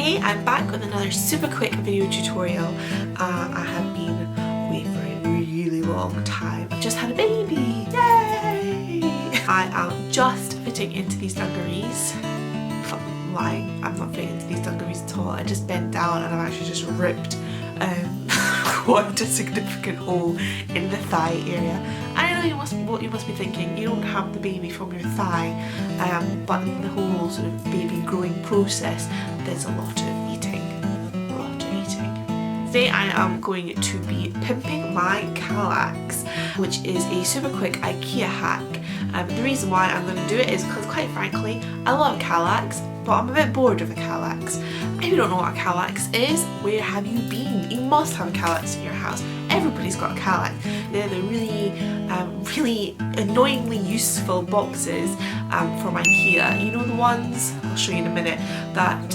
Hey, I'm back with another super quick video tutorial. I have been away for a really long time. I've just had a baby! Yay! I am just fitting into these dungarees. I'm lying, I'm not fitting into these dungarees at all. I just bent down and I've actually just ripped quite a significant hole in the thigh area. I know what you must be thinking, you don't have the baby from your thigh, but in the whole sort of baby growing process, there's a lot of eating. Today I am going to be pimping my Kallax, which is a super quick Ikea hack. The reason why I'm going to do it is because, quite frankly, I love a Kallax, but I'm a bit bored of a Kallax. If you don't know what a Kallax is, where have you been? You must have a Kallax in your house. Everybody's got a Kallax. They're the really annoyingly useful boxes from Ikea. You know the ones, I'll show you in a minute, that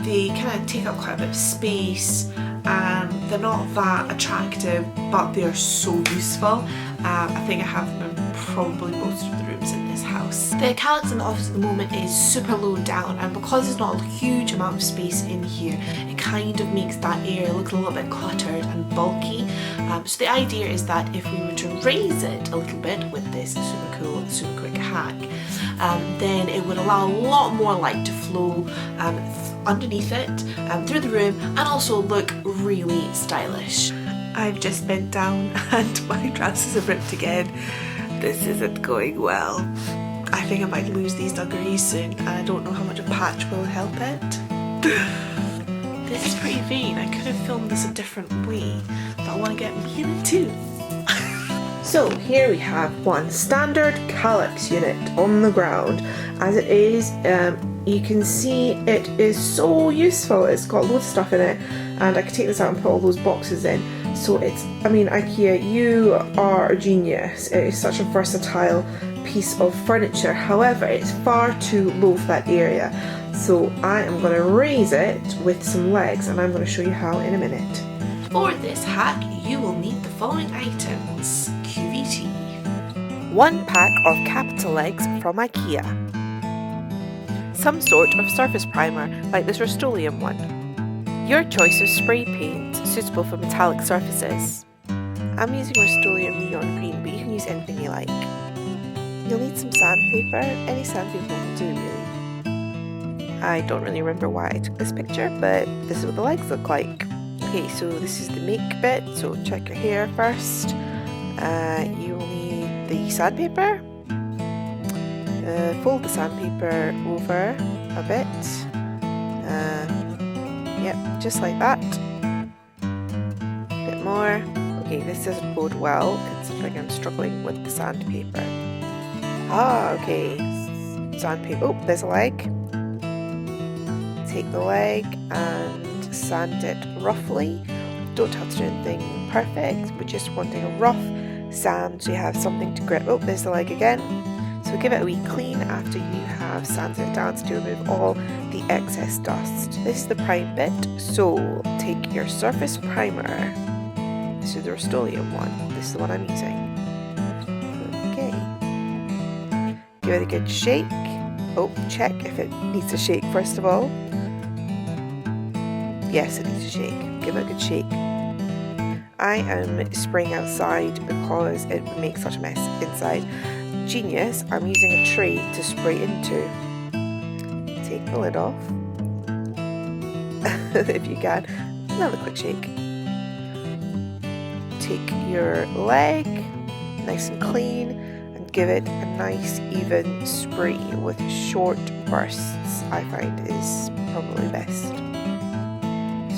they kind of take up quite a bit of space and they're not that attractive, but they're so useful. I think I have them in probably most of the rooms in this house. The Kallax in the office at the moment is super low down, and because there's not a huge amount of space in here, it kind of makes that area look a little bit cluttered and bulky. So the idea is that if we were to raise it a little bit with this super cool, super quick hack, then it would allow a lot more light to flow underneath it, through the room, and also look really stylish. I've just bent down and my trousers have ripped again. This isn't going well. I think I might lose these dungarees soon, and I don't know how much a patch will help it. This is pretty vain. I could have filmed this a different way, but I want to get me in it too. So here we have one standard Kallax unit on the ground. As it is, you can see it is so useful. It's got loads of stuff in it, and I could take this out and put all those boxes in. So it's, I mean, Ikea, you are a genius. It is such a versatile piece of furniture. However, it's far too low for that area. So I am going to raise it with some legs, and I'm going to show you how in a minute. For this hack, you will need the following items. QVT. 1 pack of capital legs from Ikea. Some sort of surface primer, like this Rust-Oleum one. Your choice of spray paint, suitable for metallic surfaces. I'm using Rust-Oleum Neon Green, but you can use anything you like. You'll need some sandpaper. Any sandpaper will do, really. I don't really remember why I took this picture, but this is what the legs look like. Okay, so this is the make bit, so check your hair first. You will need the sandpaper. Fold the sandpaper over a bit. Yep, just like that. A bit more. Okay, this doesn't bode well considering I'm struggling with the sandpaper. Okay. Sandpaper. Oh, there's a leg. Take the leg and sand it roughly. Don't have to do anything perfect, but just wanting a rough sand so you have something to grip. Oh, there's the leg again. So give it a wee clean after you have sanded it down to remove all the excess dust. This is the prime bit, so take your surface primer. This is the Rust-Oleum one. This is the one I'm using. Okay. Give it a good shake. Oh, check if it needs a shake first of all. Yes, it needs a shake. Give it a good shake. I am spraying outside because it would make such a mess inside. Genius, I'm using a tray to spray into. Take the lid off. If you can. Another quick shake. Take your leg, nice and clean, and give it a nice even spray with short bursts. I find is probably best.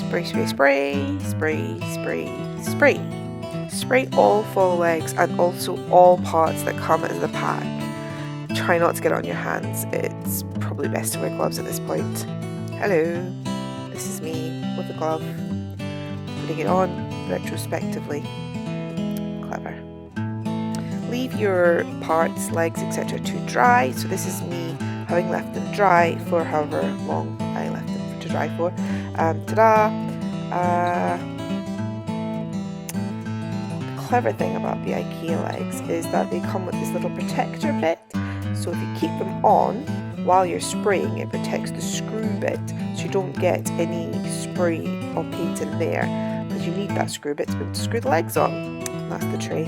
Spray, spray, spray, spray, spray, spray. Spray all 4 legs and also all parts that come in the pack. Try not to get it on your hands. It's probably best to wear gloves at this point. Hello, this is me with a glove, putting it on retrospectively. Clever. Leave your parts, legs, etc. to dry. So this is me having left them dry for however long I left them to dry for. Ta-da! Clever thing about the Ikea legs is that they come with this little protector bit, so if you keep them on while you're spraying, it protects the screw bit so you don't get any spray or paint in there, because you need that screw bit to be able to screw the legs on. That's the tray.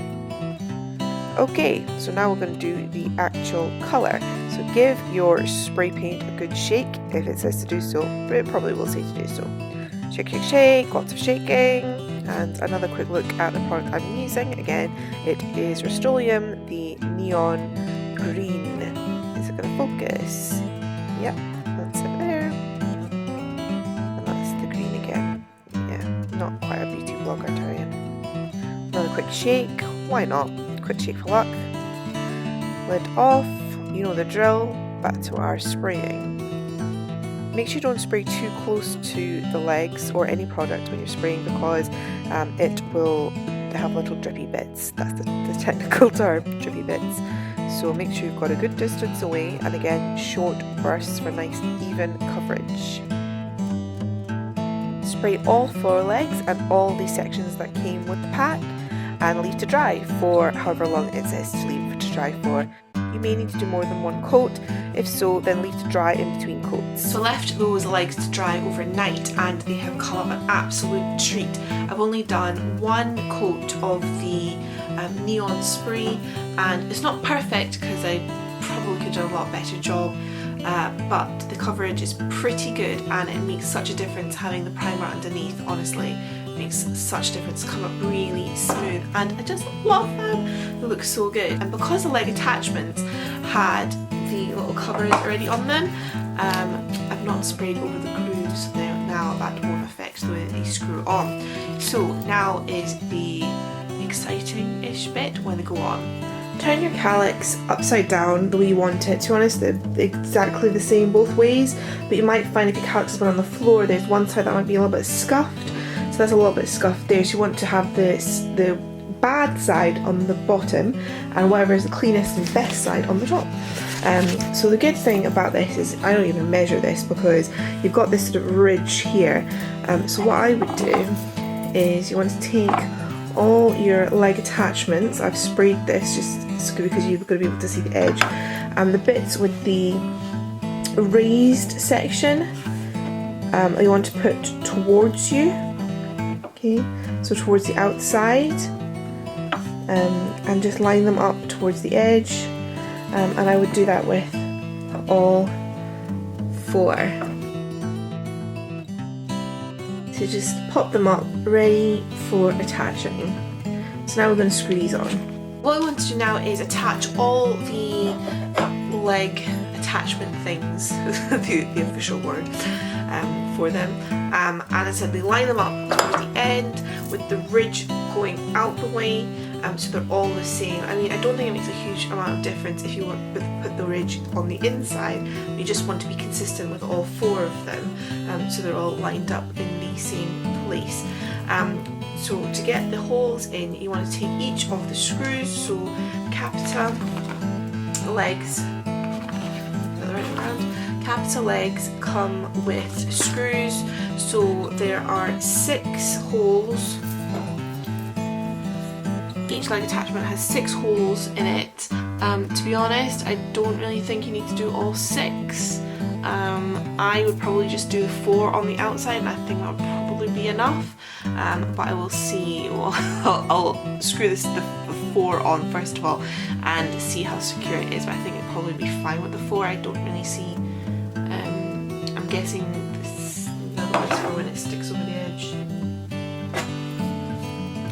Okay, so now we're going to do the actual colour. So give your spray paint a good shake if it says to do so, but it probably will say to do so. Shake, shake, shake, lots of shaking. And another quick look at the product I'm using. Again, it is Rust-Oleum, the neon green. Is it going to focus? Yep, that's it there. And that's the green again. Yeah, not quite a beauty blogger Tyrian. Another quick shake, why not? Quick shake for luck. Lid off, you know the drill. Back to our spraying. Make sure you don't spray too close to the legs or any product when you're spraying, because it will have little drippy bits. That's the technical term, drippy bits. So make sure you've got a good distance away, and again, short bursts for nice even coverage. Spray all 4 legs and all the sections that came with the pack, and leave to dry for however long it says to leave to dry for. You may need to do more than one coat. If so, then leave to dry in between coats. So I left those legs to dry overnight, and they have come up an absolute treat. I've only done 1 coat of the neon spray, and it's not perfect because I probably could have done a lot better job, but the coverage is pretty good, and it makes such a difference having the primer underneath. Honestly, it makes such a difference. Come up really smooth, and I just love them. They look so good. And because the leg attachments had the little covers already on them, I've not sprayed over the grooves. Now that won't affect the way they screw on. So now is the exciting-ish bit when they go on. Turn your Kallax upside down the way you want it. To be honest, they're exactly the same both ways, but you might find if your Kallax has been on the floor, there's one side that might be a little bit scuffed. So that's a little bit scuffed there. So you want to have the bad side on the bottom, and whatever is the cleanest and best side on the top. So the good thing about this is I don't even measure this, because you've got this sort of ridge here. So what I would do is you want to take all your leg attachments. I've sprayed this just because you're going to be able to see the edge, and the bits with the raised section you want to put towards you. Okay, so towards the outside, and just line them up towards the edge, and I would do that with all 4. So just pop them up, ready for attaching. So now we're going to screw these on. What I want to do now is attach all the leg attachment things, the official word for them. And I said they line them up towards the end with the ridge going out the way, so they're all the same. I mean, I don't think it makes a huge amount of difference if you want to put the ridge on the inside. You just want to be consistent with all 4 of them, so they're all lined up in the same place. So to get the holes in, you want to take each of the screws. So capita legs, the right around. Capita legs come with screws, so there are 6 holes. Each leg attachment has 6 holes in it. To be honest, I don't really think you need to do all 6. I would probably just do 4 on the outside, and I think that would probably be enough. But I will see. Well, I'll screw the 4 on first of all and see how secure it is. But I think it'd probably be fine with the 4. I don't really see. I'm guessing this is for when it sticks over the edge.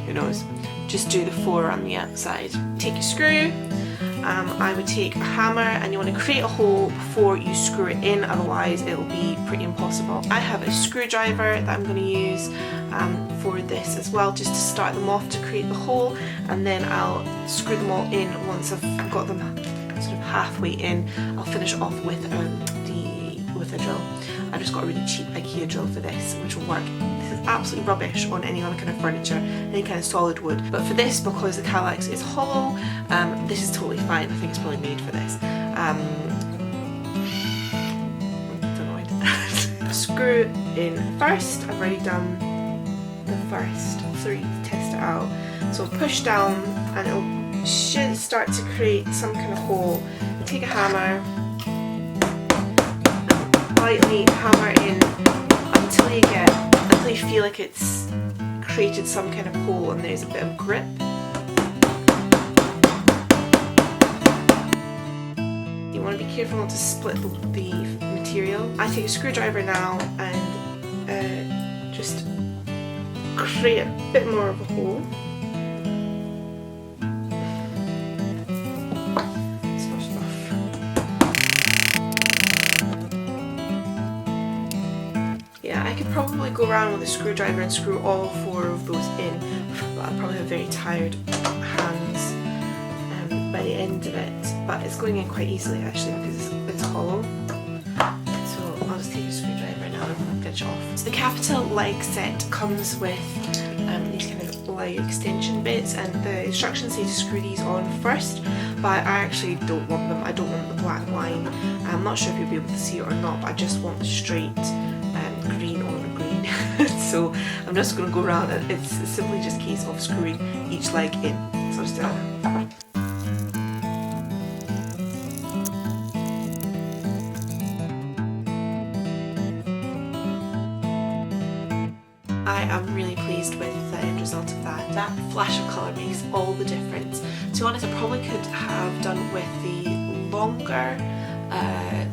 Who knows? Just do the 4 on the outside. Take your screw. I would take a hammer, and you want to create a hole before you screw it in, otherwise it'll be pretty impossible. I have a screwdriver that I'm going to use for this as well, just to start them off to create the hole, and then I'll screw them all in once I've got them sort of halfway in. I'll finish off with a drill. I've just got a really cheap Ikea drill for this, which will work. This is absolutely rubbish on any other kind of furniture, any kind of solid wood. But for this, because the Kallax is hollow, this is totally fine. I think it's probably made for this. Don't know why I did that. Screw in first. I've already done the first 3 to test it out. So push down, and it should start to create some kind of hole. Take a hammer, slightly hammer in until you feel like it's created some kind of hole and there's a bit of grip. You want to be careful not to split the material. I take a screwdriver now and just create a bit more of a hole. It's not enough. Yeah, I could probably go around with a screwdriver and screw all 4 of those in, but I'll probably have very tired hands by the end of it. But it's going in quite easily actually because it's hollow. So I'll just take a screwdriver now and finish off. So the capital leg set comes with these kind of leg extension bits, and the instructions say to screw these on first, but I actually don't want them. I don't want the black line. I'm not sure if you'll be able to see it or not, but I just want the straight green on green. So I'm just going to go around, and it's simply just a case of screwing each leg in. So I'll just do that. I am really pleased with the end result of that. That flash of colour makes all the difference. To be honest, I probably could have done with the longer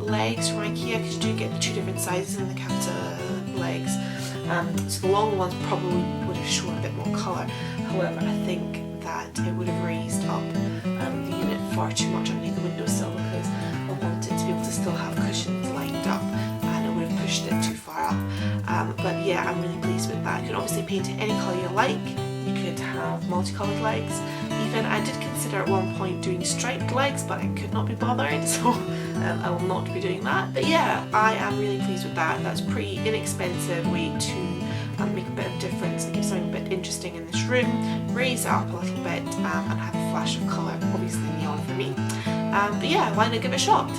legs from Ikea, because you do get the 2 different sizes in the capita legs. So the longer ones probably would have shown a bit more colour. However, I think that it would have raised up the unit far too much underneath the windowsill, because I wanted it to be able to still have cushions lined up, and it would have pushed it too far up. But yeah, I'm really pleased with that. You can obviously paint it any colour you like. You could have multicoloured legs. Even I did consider at one point doing striped legs, but I could not be bothered, so I will not be doing that. But yeah, I am really pleased with that. That's a pretty inexpensive way to make a bit of difference and give something a bit interesting in this room, raise it up a little bit, and have a flash of colour, obviously neon for me. But yeah, why not give it a shot?